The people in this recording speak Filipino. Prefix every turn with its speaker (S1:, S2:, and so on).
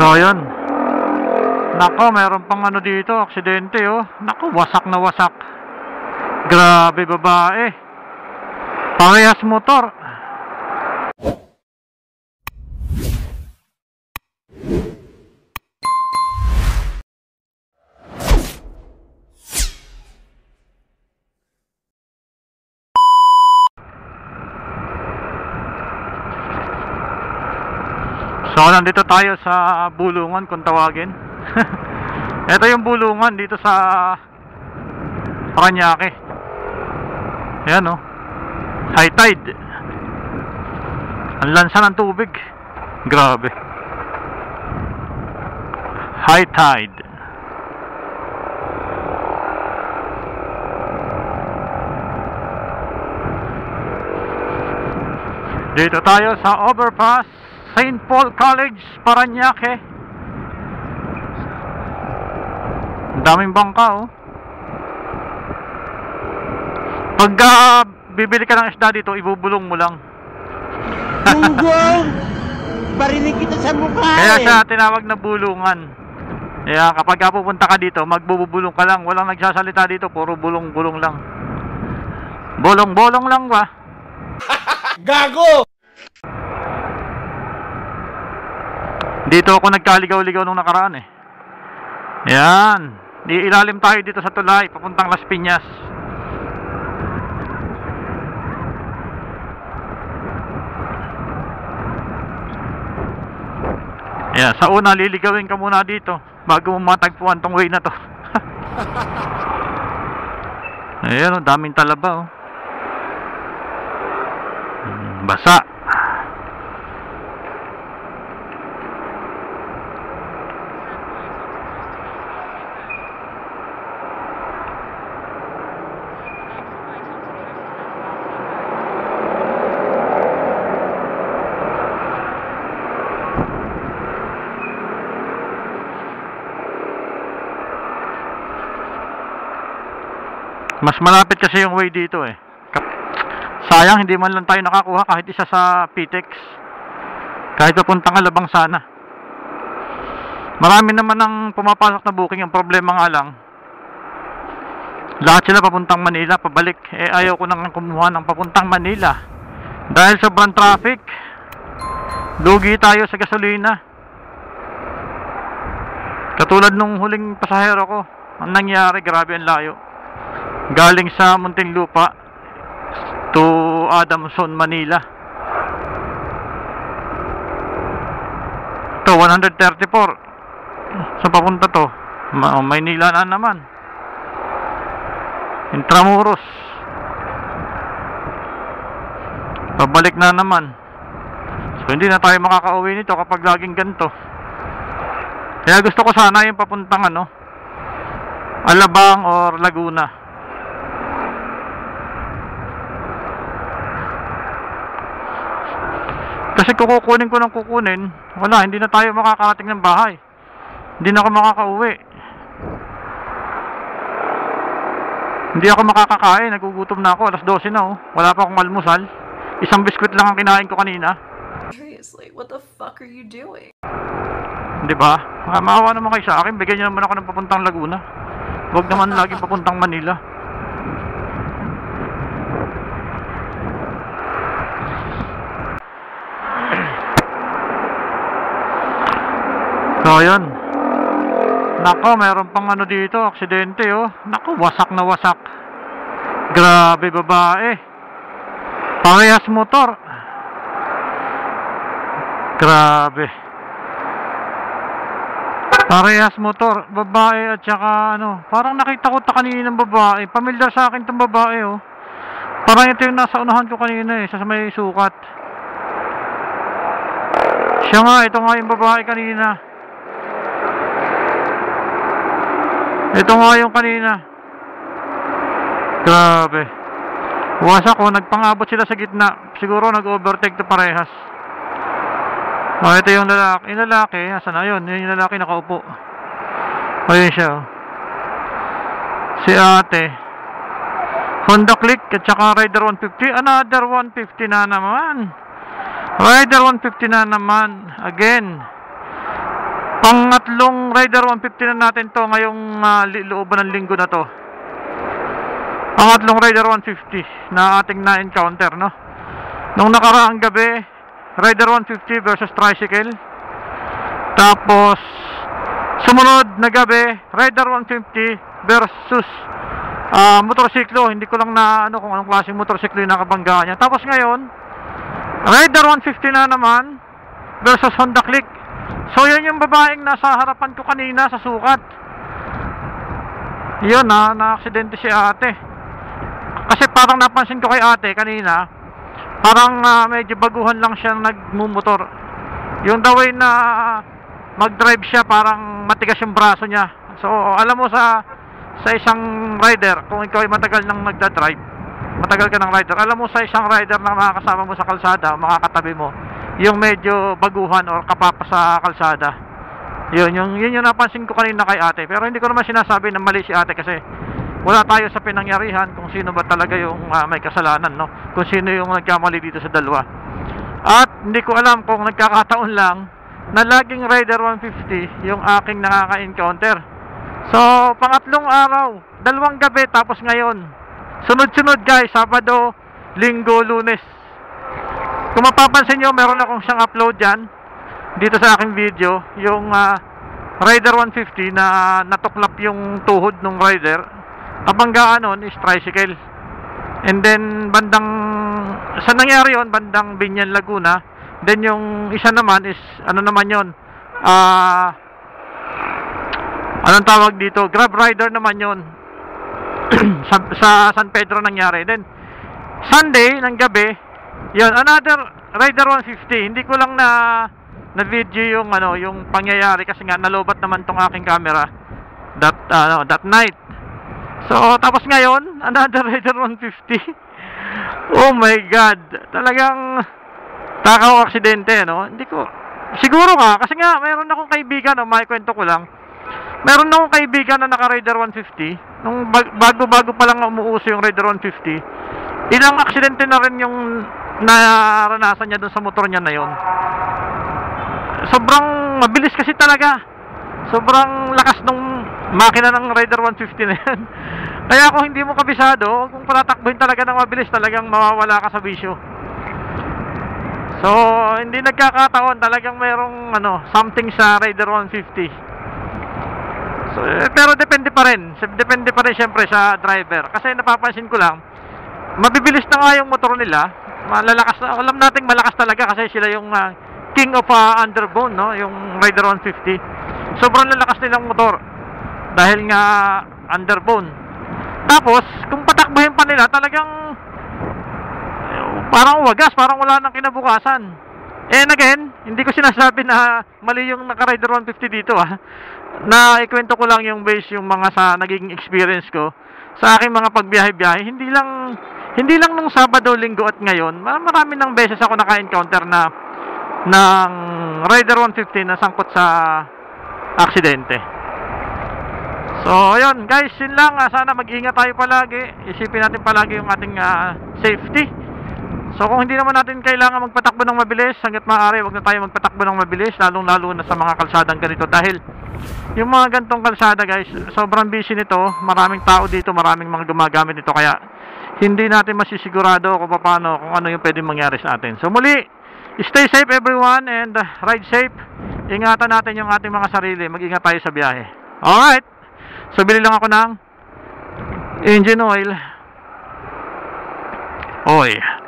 S1: So yun. Nako, meron pang ano dito, aksidente oh. Nako, wasak na wasak. Grabe babae. Parehas motor. So nandito tayo sa bulungan kung tawagin. Ito yung bulungan dito sa Parañaque. Ayan o, high tide. Ang lansa ng tubig. Grabe. High tide. Dito tayo sa overpass St. Paul College, Parañaque. Ang daming bangka oh. Pagka bibili ka ng isda dito, ibubulong mo lang.
S2: Tunggong! Barinig kita sa mukha.
S1: Kaya siya tinawag na bulungan. Kaya kapag pupunta ka dito, magbubulong ka lang. Walang nagsasalita dito, puro bulong-bulong lang. Bolong-bolong lang ba?
S2: Gago!
S1: Dito ako nagkaligaw-ligaw nung nakaraan eh. Yan. Ilalim tayo dito sa tulay, papuntang Las Piñas. Yan, sa una liligawin ka muna dito bago mo matagpuan tong way na to. Ayan, oh, daming talaba oh. Basa. Mas malapit kasi yung way dito eh. Sayang hindi man lang tayo nakakuha kahit isa sa PTEX. Kahit papuntang Alabang sana. Marami naman ang pumapasok na booking. Ang problema nga lang, lahat sila papuntang Manila, pabalik. Eh ayaw ko nang kumuha ng papuntang Manila. Dahil sobrang traffic. Lugi tayo sa gasolina. Katulad nung huling pasahero ko, ang nangyari, grabe ang layo. Galing sa Muntinlupa to Adamson, Manila. To 134. Sa papunta to Maynila na naman. Intramuros. Pabalik na naman. So hindi na tayo makakauwi nito kapag laging ganito. Kaya gusto ko sana yung papuntang Alabang or Laguna. Kasi kukunin ko ng kukunin, wala, hindi na tayo makakarating ng bahay. Hindi na ako makakauwi. Hindi ako makakakain, nagugutom na ako, alas 12 na oh. Wala pa akong almusal. Isang biskwit lang ang kinain ko kanina.
S3: Seriously, what the fuck are you doing?
S1: Di ba? Maawa naman kayo sa akin, bigyan niyo naman ako ng papuntang Laguna. Huwag naman laging papuntang Manila. So yun. Nako, meron pang ano dito, aksidente oh. Nako, wasak na wasak. Grabe babae. Parehas motor. Grabe. Parehas motor, babae at saka parang nakita ko kaninang babae. Pamilyar sa akin tong babae oh. Parang ito yung nasa unahan ko kanina eh, sa may sukat. Siya nga, ito nga yung babae kanina. Ito nga yung kanina. Grabe. Wasak ko, nagpangabot sila sa gitna. Siguro nag-overtake to parehas. Oh, ito yung lalaki. Yung lalaki, asan na yun? Yung lalaki nakaupo. O yun siya oh. Si ate Honda Click at saka Rider 150. Another 150 na naman. Rider 150 na naman. Again. Pangatlong Rider 150 na natin to ngayong looban ng linggo na to. Pangatlong Rider 150 na ating na-encounter, no? Nung nakaraang gabi, Rider 150 versus tricycle. Tapos sumunod na gabi, Rider 150 versus motorsiklo. Hindi ko lang na ano kung anong klaseng motorsiklo yung nakabanggaan niya. Tapos ngayon, Rider 150 na naman versus Honda Click. So yun yung babaeng nasa harapan ko kanina sa sukat. Yun na-aksidente si ate. Kasi parang napansin ko kay ate kanina, parang medyo baguhan lang siya nagmumotor. Yung the way na mag-drive siya, parang matigas yung braso niya. So alam mo sa isang rider, kung ikaw ay matagal nang nagda-drive, matagal ka ng rider, alam mo sa isang rider na makakasama mo sa kalsada, makakatabi mo, yung medyo baguhan or kapapa sa kalsada. Yun yung napansin ko kanina kay ate. Pero hindi ko naman sinasabi na mali si ate kasi wala tayo sa pinangyarihan kung sino ba talaga yung may kasalanan, no? Kung sino yung nagkamali dito sa dalawa. At hindi ko alam kung nagkakataon lang na laging Rider 150 yung aking nakaka-encounter. So pangatlong araw, dalawang gabi, tapos ngayon sunod-sunod guys, Sabado, Linggo, Lunes. Kung mapapansin nyo, meron akong siyang upload dyan dito sa aking video, yung Rider 150 na natuklap yung tuhod ng rider. Kabanggaan nun is tricycle. And then bandang, saan nangyari yun? Bandang Binyan, Laguna. Then yung isa naman is ano naman yun, anong tawag dito, Grab rider naman yun. sa San Pedro nangyari. Then Sunday ng gabi, yun, another Rider 150. Hindi ko lang na video yung yung pangyayari kasi nga nalobat naman tong aking camera that night. So tapos ngayon, another Rider 150. Oh my god, talagang takaw aksidente, no? Hindi ko siguro nga kasi nga meron akong kaibigan, maikwento ko lang. Meron akong kaibigan na naka Rider 150 nung bago-bago pa lang umuuso yung Rider 150. Ilang aksidente na rin yung naranasan niya doon sa motor niya na yon. Sobrang mabilis kasi talaga. Sobrang lakas ng makina ng Rider 150 na yan. Kaya kung hindi mo kabisado, kung patatakbuhin talaga ng mabilis, talagang mawawala ka sa bisyo. So hindi nagkakataon, talagang merong something sa Rider 150. So, pero depende pa rin syempre sa driver. Kasi napapansin ko lang, mabibilis na nga yung motor nila, malalakas na, alam nating malakas talaga kasi sila yung king of underbone, no? Yung Rider 150. Sobrang lalakas nilang motor dahil nga underbone. Tapos kung patakbuhin pa nila, talagang parang wagas, parang wala nang kinabukasan. And again, hindi ko sinasabi na mali yung naka-Rider 150 dito, na ikwento ko lang yung base, yung mga sa naging experience ko sa aking mga pagbiyahe-biyahe. Hindi lang nung Sabado, Linggo at ngayon, marami ng beses ako naka-encounter ng Rider 150 na sangkot sa aksidente. So ayun guys, yun lang. Sana mag-ingat tayo palagi, isipin natin palagi yung ating safety. So kung hindi naman natin kailangan magpatakbo ng mabilis, hangga't maaari wag na tayo magpatakbo ng mabilis, lalong-lalo na sa mga kalsadang ganito. Dahil yung mga gantong kalsada guys, sobrang busy nito, maraming tao dito, maraming mga gumagamit nito, kaya hindi natin masisigurado kung paano, kung ano yung pwedeng mangyari sa atin. So muli, stay safe everyone and ride safe. Ingatan natin yung ating mga sarili, mag-ingat tayo sa biyahe. Alright, so bili lang ako ng engine oil. Oy.